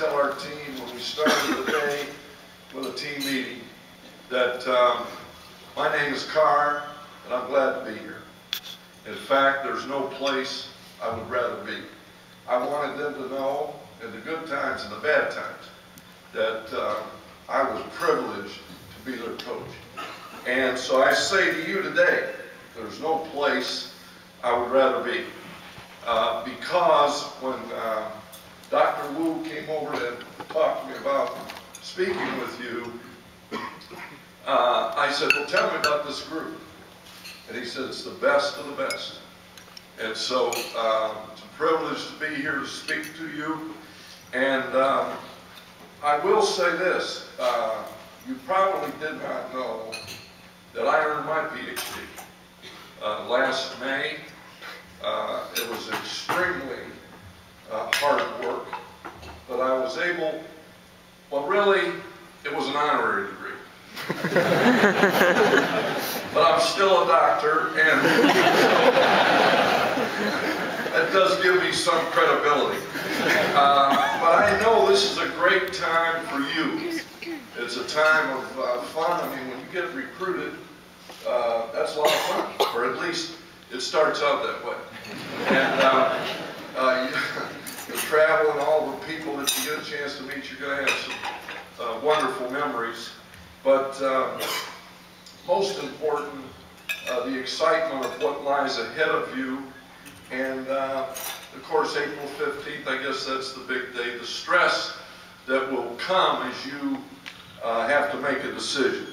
tell our team when we started the day with a team meeting that my name is Carr, and I'm glad to be here. In fact, there's no place I would rather be. I wanted them to know, in the good times and the bad times, that I was privileged to be their coach. And so I say to you today, there's no place I would rather be. Because when Dr. Wu came over to talk to me about speaking with you, I said, well, tell me about this group. And he said, it's the best of the best. And so it's a privilege to be here to speak to you. And I will say this, you probably did not know that I earned my PhD last May. It was extremely hard work, but I was able, well really, it was an honorary degree. But I'm still a doctor, and that does give me some credibility. But I know this is a great time for you. It's a time of fun. I mean, when you get recruited, that's a lot of fun, or at least it starts out that way. And you travel and all the people that you get a chance to meet, you're going to have some wonderful memories. But most important, the excitement of what lies ahead of you. And of course, April 15th, I guess that's the big day. The stress that will come as you have to make a decision.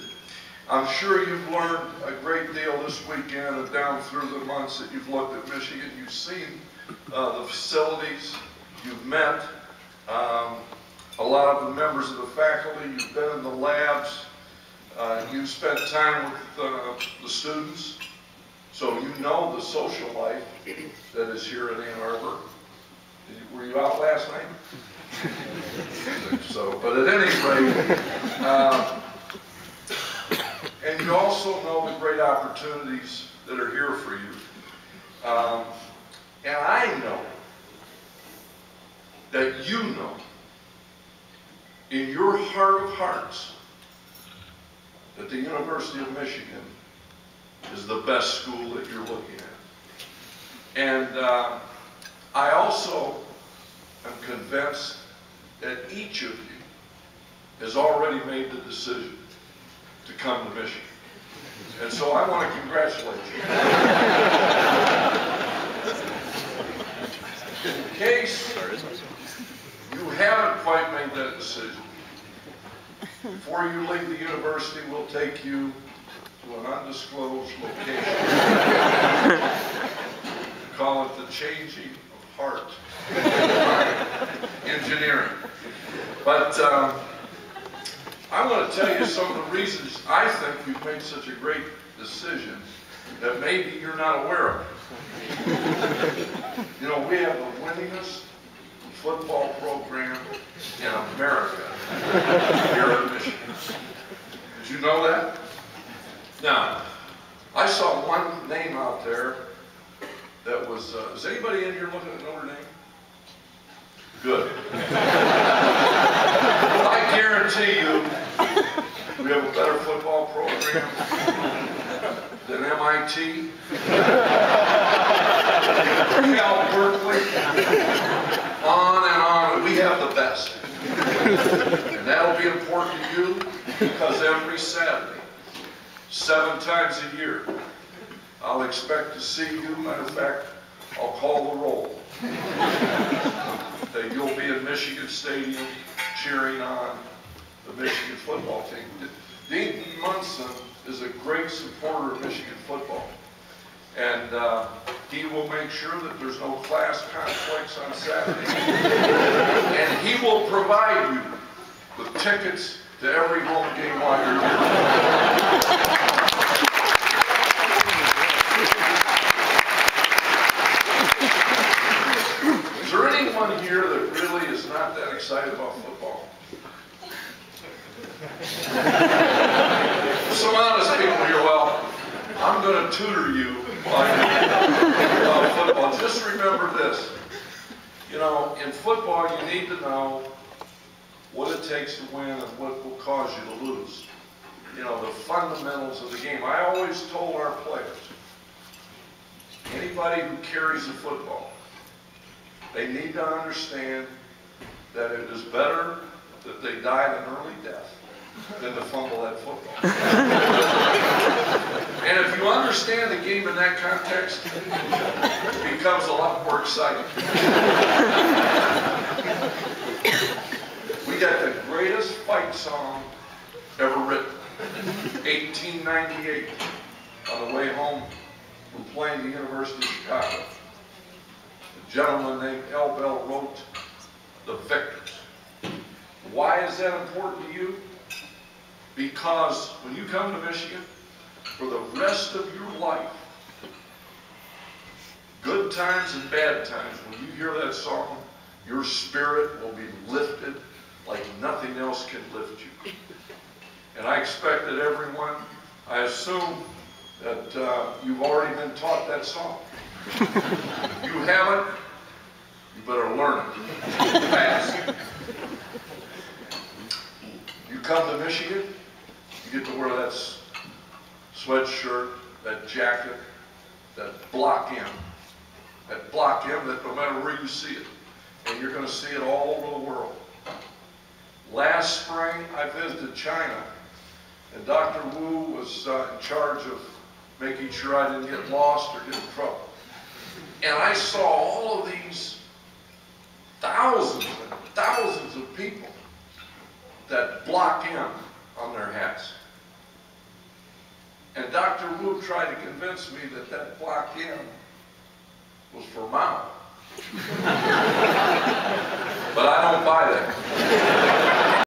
I'm sure you've learned a great deal this weekend and down through the months that you've looked at Michigan. You've seen the facilities, you've met a lot of the members of the faculty, you've been in the labs, you've spent time with the students, so you know the social life that is here in Ann Arbor. Were you out last night? So, but at any rate, and you also know the great opportunities that are here for you. And I know that you know in your heart of hearts that the University of Michigan is the best school that you're looking at. And I also am convinced that each of you has already made the decision to come to Michigan. And so I want to congratulate you. In case you haven't quite made that decision, before you leave the university, we'll take you to an undisclosed location. We call it the changing of heart. Engineering. But I want to tell you some of the reasons I think you've made such a great decision that maybe you're not aware of. You know, we have the winningest football program in America here at Michigan. Did you know that? Now, I saw one name out there that was, is anybody in here looking at Notre Dame? Good. I guarantee you, we have a better football program than MIT, Cal Berkeley, on and on. We have the best. And that'll be important to you because every Saturday, 7 times a year, I'll expect to see you. Matter of fact, I'll call the roll. That you'll be in Michigan Stadium cheering on the Michigan football team. Dean Munson is a great supporter of Michigan football. And he will make sure that there's no class conflicts on Saturday. And he will provide you with tickets to every home game while you're here. Is there anyone here that really is not that excited about football? Some honest people here, well, I'm going to tutor you about football. Just remember this. You know, in football, you need to know takes to win and what will cause you to lose. You know, the fundamentals of the game. I always told our players, anybody who carries a football, they need to understand that it is better that they die an early death than to fumble that football. And if you understand the game in that context, it becomes a lot more exciting. We got the greatest fight song ever written. 1898, on the way home from playing the University of Chicago. A gentleman named L. Bell wrote The Victors. Why is that important to you? Because when you come to Michigan, for the rest of your life, good times and bad times, when you hear that song, your spirit will be lifted like nothing else can lift you. And I expect that everyone, I assume that you've already been taught that song. If you haven't, you better learn it fast. You come to Michigan, you get to wear that sweatshirt, that jacket, that block M. That block M that no matter where you see it, and you're going to see it all over the world. Last spring, I visited China, and Dr. Wu was in charge of making sure I didn't get lost or get in trouble. And I saw all of these thousands and thousands of people that block M on their hats. And Dr. Wu tried to convince me that that block M was for Mao. But I don't buy that.